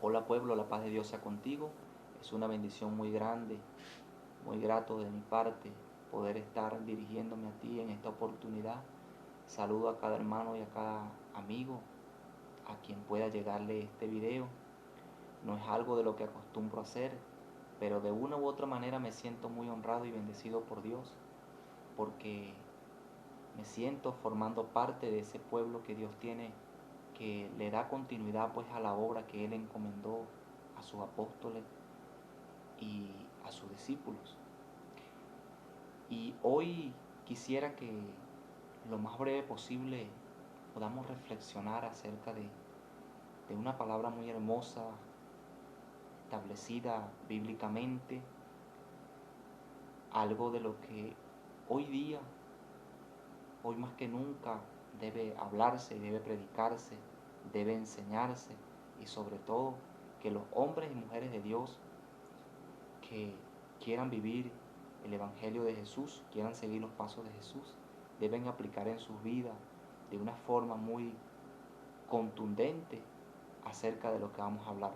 Hola pueblo, la paz de Dios sea contigo. Es una bendición muy grande, muy grato de mi parte poder estar dirigiéndome a ti en esta oportunidad. Saludo a cada hermano y a cada amigo a quien pueda llegarle este video. No es algo de lo que acostumbro a hacer, pero de una u otra manera me siento muy honrado y bendecido por Dios, porque me siento formando parte de ese pueblo que Dios tiene, que le da continuidad pues a la obra que Él encomendó a sus apóstoles y a sus discípulos. Y hoy quisiera que lo más breve posible podamos reflexionar acerca de una palabra muy hermosa, establecida bíblicamente, algo de lo que hoy día, hoy más que nunca, debe hablarse, debe predicarse, debe enseñarse, y sobre todo que los hombres y mujeres de Dios que quieran vivir el Evangelio de Jesús, quieran seguir los pasos de Jesús, deben aplicar en sus vidas de una forma muy contundente acerca de lo que vamos a hablar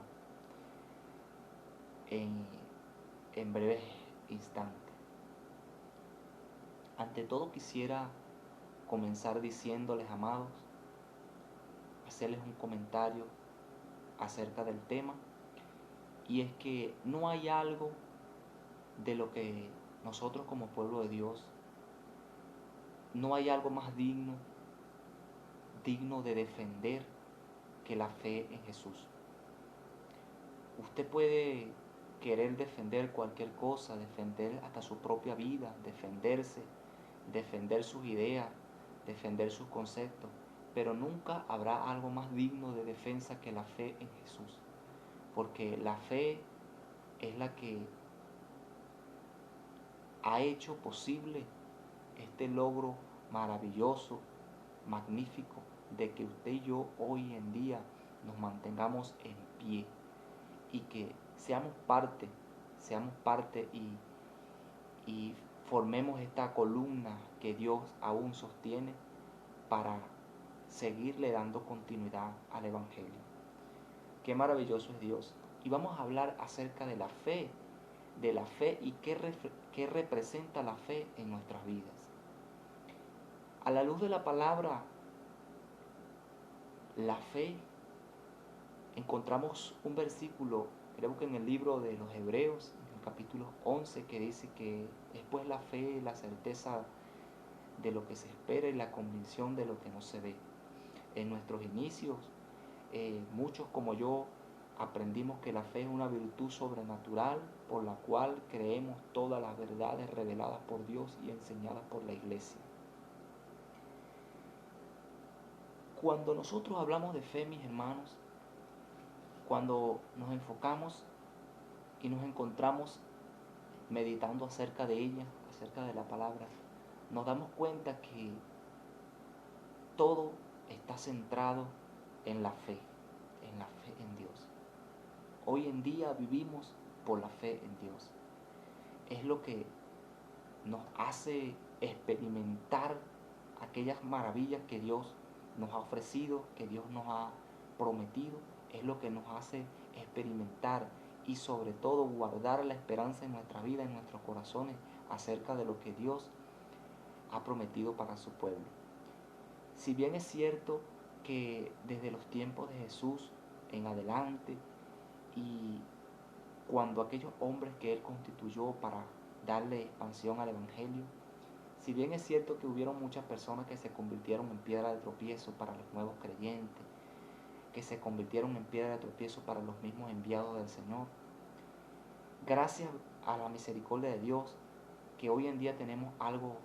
en, en breves instantes. Ante todo quisiera comenzar diciéndoles, amados, hacerles un comentario acerca del tema, y es que no hay algo de lo que nosotros como pueblo de Dios, no hay algo más digno de defender que la fe en Jesús. Usted puede querer defender cualquier cosa, defender hasta su propia vida, defenderse, defender sus ideas, defender sus conceptos, pero nunca habrá algo más digno de defensa que la fe en Jesús, porque la fe es la que ha hecho posible este logro maravilloso, magnífico, de que usted y yo hoy en día nos mantengamos en pie y que seamos parte y formemos esta columna que Dios aún sostiene para seguirle dando continuidad al Evangelio. Qué maravilloso es Dios. Y vamos a hablar acerca de la fe y qué representa la fe en nuestras vidas. A la luz de la palabra, la fe, encontramos un versículo, creo que en el libro de los Hebreos, en el capítulo 11, que dice que es pues la fe, la certeza de lo que se espera y la convicción de lo que no se ve. En nuestros inicios, muchos como yo aprendimos que la fe es una virtud sobrenatural por la cual creemos todas las verdades reveladas por Dios y enseñadas por la iglesia. Cuando nosotros hablamos de fe, mis hermanos, cuando nos enfocamos y nos encontramos meditando acerca de ella, acerca de la palabra, nos damos cuenta que todo está centrado en la fe en Dios. Hoy en día vivimos por la fe en Dios. Es lo que nos hace experimentar aquellas maravillas que Dios nos ha ofrecido, que Dios nos ha prometido. Es lo que nos hace experimentar y sobre todo guardar la esperanza en nuestra vida, en nuestros corazones, acerca de lo que Dios ha prometido para su pueblo. Si bien es cierto que desde los tiempos de Jesús en adelante y cuando aquellos hombres que Él constituyó para darle expansión al Evangelio, si bien es cierto que hubieron muchas personas que se convirtieron en piedra de tropiezo para los nuevos creyentes, que se convirtieron en piedra de tropiezo para los mismos enviados del Señor, gracias a la misericordia de Dios, que hoy en día tenemos algo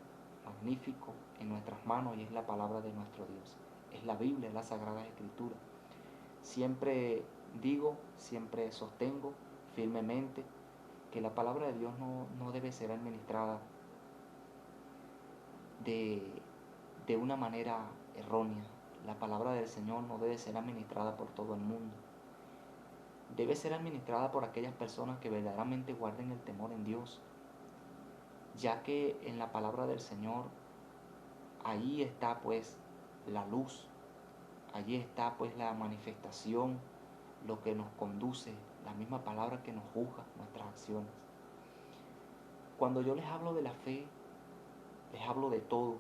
magnífico en nuestras manos y es la palabra de nuestro Dios. Es la Biblia, es la Sagrada Escritura. Siempre digo, siempre sostengo firmemente que la palabra de Dios no debe ser administrada de una manera errónea. La palabra del Señor no debe ser administrada por todo el mundo. Debe ser administrada por aquellas personas que verdaderamente guarden el temor en Dios, ya que en la palabra del Señor ahí está pues la luz, allí está pues la manifestación lo que nos conduce, la misma palabra que nos juzga nuestras acciones. Cuando yo les hablo de la fe, les hablo de todo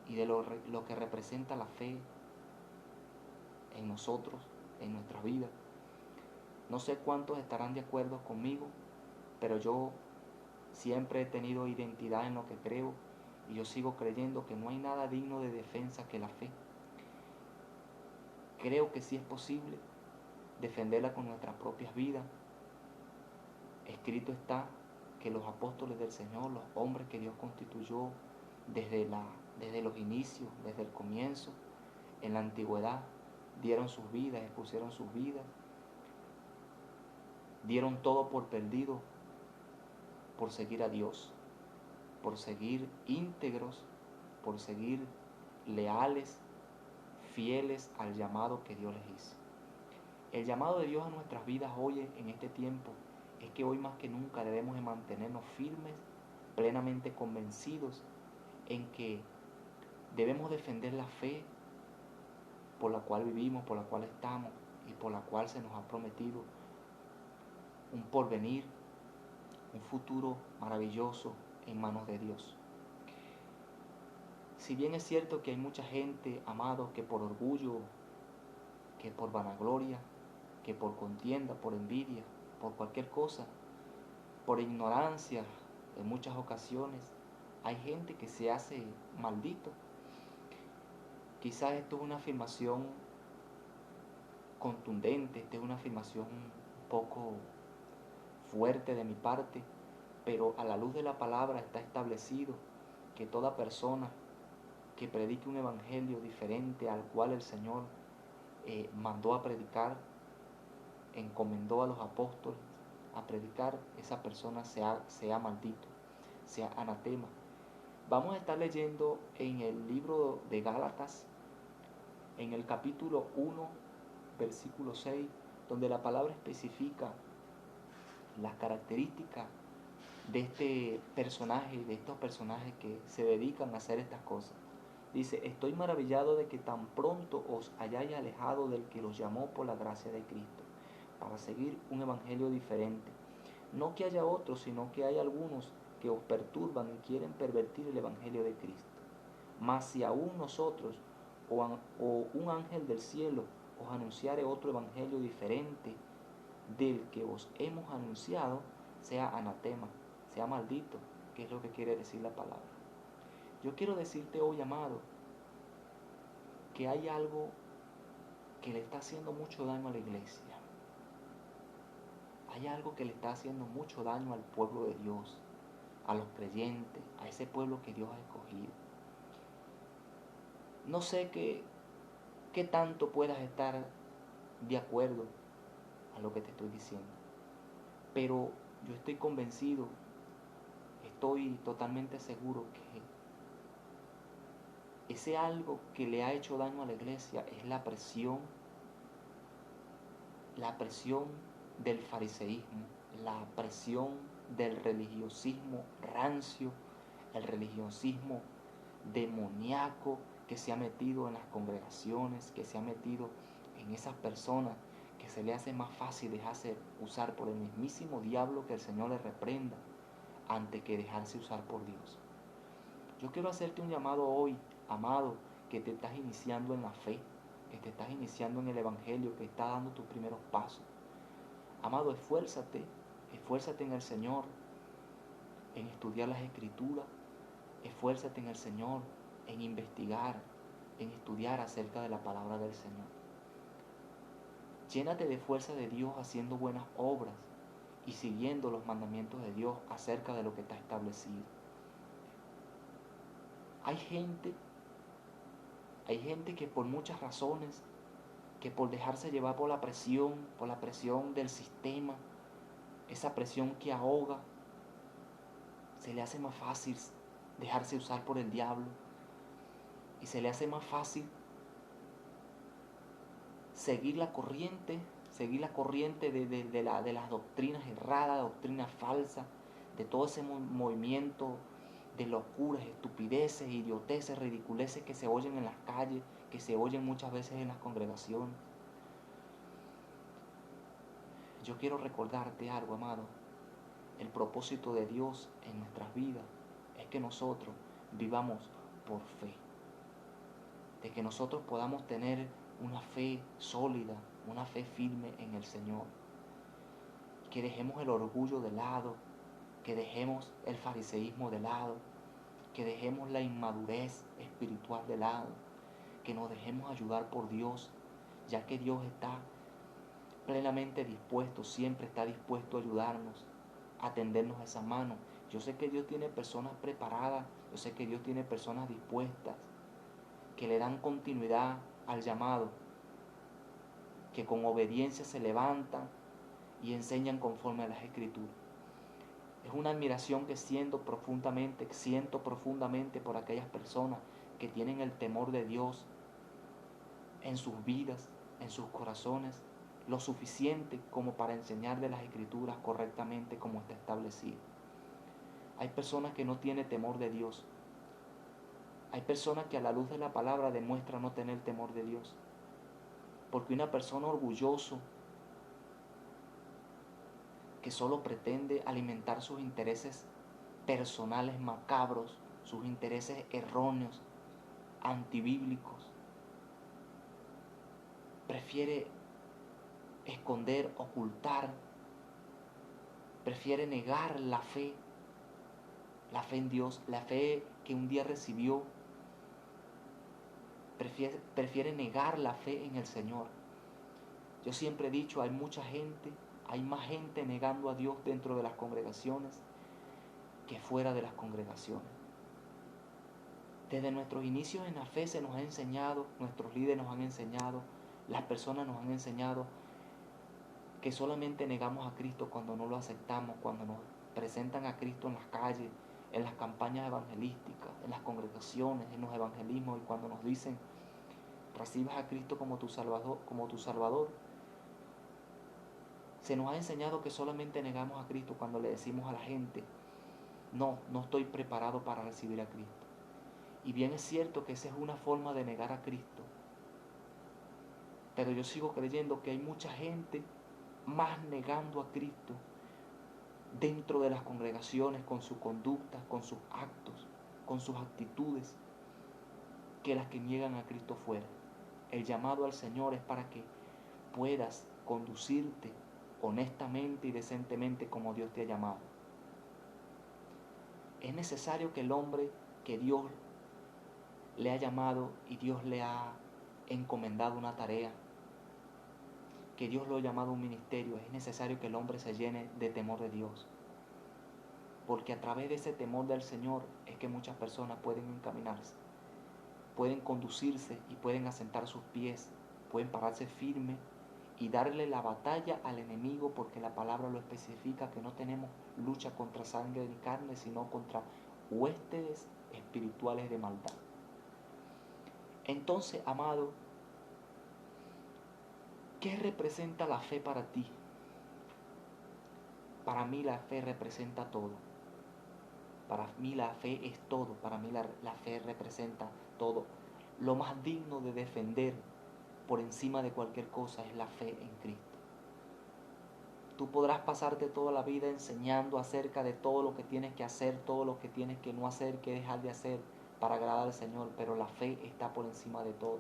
y de lo que representa la fe en nosotros, en nuestra vida. No sé cuántos estarán de acuerdo conmigo, pero yo siempre he tenido identidad en lo que creo y yo sigo creyendo que no hay nada digno de defensa que la fe. Creo que sí es posible defenderla con nuestras propias vidas. Escrito está que los apóstoles del Señor, los hombres que Dios constituyó desde los inicios, desde el comienzo, en la antigüedad, dieron sus vidas, expusieron sus vidas, dieron todo por perdido por seguir a Dios, por seguir íntegros, por seguir leales, fieles al llamado que Dios les hizo. El llamado de Dios a nuestras vidas hoy en este tiempo es que hoy más que nunca debemos de mantenernos firmes, plenamente convencidos en que debemos defender la fe por la cual vivimos, por la cual estamos y por la cual se nos ha prometido un porvenir, un futuro maravilloso en manos de Dios. Si bien es cierto que hay mucha gente, amados, que por orgullo, que por vanagloria, que por contienda, por envidia, por cualquier cosa, por ignorancia, en muchas ocasiones, hay gente que se hace maldito. Quizás esto es una afirmación contundente, esta es una afirmación un poco fuerte de mi parte, pero a la luz de la palabra está establecido que toda persona que predique un evangelio diferente al cual el Señor mandó a predicar, encomendó a los apóstoles a predicar, esa persona sea maldito, sea anatema. Vamos a estar leyendo en el libro de Gálatas, en el capítulo 1, versículo 6, donde la palabra especifica las características de de estos personajes que se dedican a hacer estas cosas. Dice: estoy maravillado de que tan pronto os hayáis alejado del que los llamó por la gracia de Cristo, para seguir un evangelio diferente. No que haya otros, sino que hay algunos que os perturban y quieren pervertir el evangelio de Cristo. Mas si aún nosotros o un ángel del cielo os anunciare otro evangelio diferente del que os hemos anunciado, sea anatema, sea maldito, que es lo que quiere decir la palabra. Yo quiero decirte hoy, amado, que hay algo que le está haciendo mucho daño a la iglesia. Hay algo que le está haciendo mucho daño al pueblo de Dios, a los creyentes, a ese pueblo que Dios ha escogido. No sé qué tanto puedas estar de acuerdo a lo que te estoy diciendo, pero yo estoy convencido, estoy totalmente seguro que ese algo que le ha hecho daño a la iglesia es la presión del fariseísmo, la presión del religiosismo rancio, el religiosismo demoníaco que se ha metido en las congregaciones, que se ha metido en esas personas, que se le hace más fácil dejarse usar por el mismísimo diablo, que el Señor le reprenda, antes que dejarse usar por Dios. Yo quiero hacerte un llamado hoy, amado, que te estás iniciando en la fe, que te estás iniciando en el evangelio, que estás dando tus primeros pasos. Amado, esfuérzate en el Señor, en estudiar las Escrituras, esfuérzate en el Señor, en investigar, en estudiar acerca de la palabra del Señor. Llénate de fuerza de Dios haciendo buenas obras y siguiendo los mandamientos de Dios acerca de lo que está establecido. Hay gente que por muchas razones, que por dejarse llevar por la presión del sistema, esa presión que ahoga, se le hace más fácil dejarse usar por el diablo y se le hace más fácil seguir la corriente de las doctrinas erradas, doctrinas falsas, de todo ese movimiento de locuras, estupideces, idioteces, ridiculeces que se oyen en las calles, que se oyen muchas veces en las congregaciones. yo quiero recordarte algo, amado. El propósito de Dios en nuestras vidas es que nosotros vivamos por fe. De que nosotros podamos tener una fe sólida, una fe firme en el Señor. Que dejemos el orgullo de lado, que dejemos el fariseísmo de lado, que dejemos la inmadurez espiritual de lado, que nos dejemos ayudar por Dios, ya que Dios está plenamente dispuesto, siempre está dispuesto a ayudarnos, a tendernos esa mano. Yo sé que Dios tiene personas preparadas, yo sé que Dios tiene personas dispuestas, que le dan continuidad al llamado, que con obediencia se levantan y enseñan conforme a las Escrituras. Es una admiración que siento profundamente por aquellas personas que tienen el temor de Dios en sus vidas, en sus corazones, lo suficiente como para enseñar de las Escrituras correctamente como está establecido. Hay personas que no tienen temor de Dios. Hay personas que a la luz de la palabra demuestran no tener temor de Dios. Porque una persona orgulloso que solo pretende alimentar sus intereses personales macabros, sus intereses erróneos, antibíblicos, prefiere esconder, ocultar, prefiere negar la fe en Dios, la fe que un día recibió, prefiere negar la fe en el Señor. Yo siempre he dicho, hay mucha gente, hay más gente negando a Dios dentro de las congregaciones que fuera de las congregaciones. Desde nuestros inicios en la fe se nos ha enseñado, nuestros líderes nos han enseñado, las personas nos han enseñado que solamente negamos a Cristo cuando no lo aceptamos, cuando nos presentan a Cristo en las calles, en las campañas evangelísticas, en las congregaciones, en los evangelismos, y cuando nos dicen, recibas a Cristo como tu Salvador. Se nos ha enseñado que solamente negamos a Cristo cuando le decimos a la gente, no estoy preparado para recibir a Cristo. Y bien es cierto que esa es una forma de negar a Cristo. Pero yo sigo creyendo que hay mucha gente más negando a Cristo dentro de las congregaciones, con su conducta, con sus actos, con sus actitudes, que las que niegan a Cristo fuera. El llamado al Señor es para que puedas conducirte honestamente y decentemente como Dios te ha llamado. Es necesario que el hombre que Dios le ha llamado y Dios le ha encomendado una tarea, que Dios lo ha llamado a un ministerio, es necesario que el hombre se llene de temor de Dios. Porque a través de ese temor del Señor es que muchas personas pueden encaminarse, pueden conducirse y pueden asentar sus pies, pueden pararse firme y darle la batalla al enemigo, porque la palabra lo especifica, que no tenemos lucha contra sangre ni carne, sino contra huestes espirituales de maldad. Entonces, amado, ¿qué representa la fe para ti? Para mí la fe representa todo. Para mí la fe es todo. Para mí la fe representa todo. Lo más digno de defender por encima de cualquier cosa es la fe en Cristo. Tú podrás pasarte toda la vida enseñando acerca de todo lo que tienes que hacer, todo lo que tienes que no hacer, que dejar de hacer para agradar al Señor, pero la fe está por encima de todo.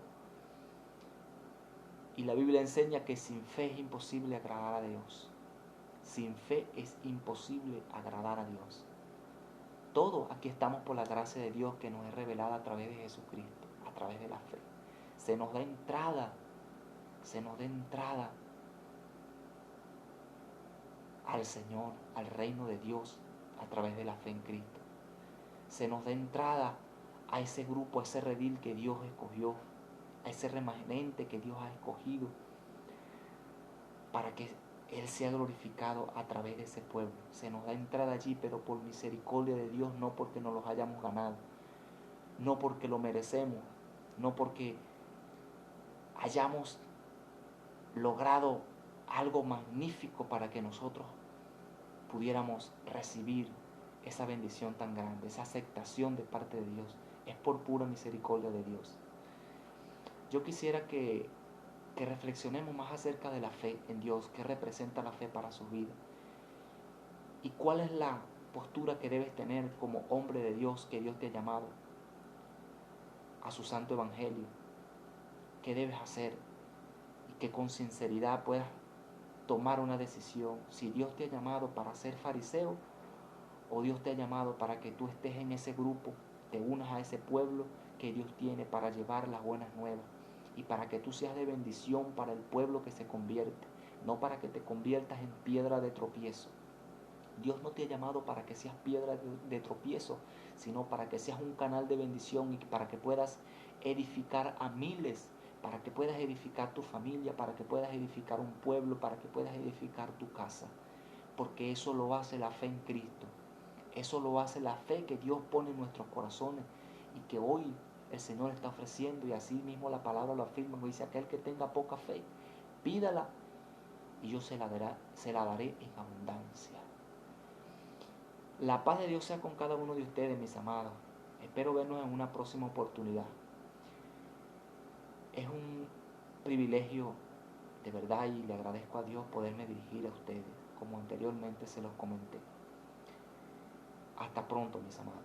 Y la Biblia enseña que sin fe es imposible agradar a Dios. Sin fe es imposible agradar a Dios. Todos aquí estamos por la gracia de Dios que nos es revelada a través de Jesucristo, a través de la fe. Se nos da entrada al Señor, al reino de Dios, a través de la fe en Cristo. Se nos da entrada a ese grupo, a ese redil que Dios escogió, a ese remanente que Dios ha escogido, para que Él sea glorificado a través de ese pueblo. Se nos da entrada allí, pero por misericordia de Dios, no porque nos los hayamos ganado, no porque lo merecemos, no porque hayamos logrado algo magnífico para que nosotros pudiéramos recibir esa bendición tan grande, esa aceptación de parte de Dios. Es por pura misericordia de Dios. Yo quisiera que que reflexionemos más acerca de la fe en Dios, qué representa la fe para su vida y cuál es la postura que debes tener como hombre de Dios que Dios te ha llamado a su santo evangelio, qué debes hacer y que con sinceridad puedas tomar una decisión, si Dios te ha llamado para ser fariseo o Dios te ha llamado para que tú estés en ese grupo, te unas a ese pueblo que Dios tiene para llevar las buenas nuevas y para que tú seas de bendición para el pueblo que se convierte, no para que te conviertas en piedra de tropiezo. Dios no te ha llamado para que seas piedra de tropiezo, sino para que seas un canal de bendición y para que puedas edificar a miles, para que puedas edificar tu familia, para que puedas edificar un pueblo, para que puedas edificar tu casa. Porque eso lo hace la fe en Cristo. Eso lo hace la fe que Dios pone en nuestros corazones y que hoy el Señor está ofreciendo, y así mismo la palabra lo afirma, dice: aquel que tenga poca fe, pídala y yo se la daré en abundancia. La paz de Dios sea con cada uno de ustedes, mis amados. Espero vernos en una próxima oportunidad. Es un privilegio de verdad y le agradezco a Dios poderme dirigir a ustedes, como anteriormente se los comenté. Hasta pronto, mis amados.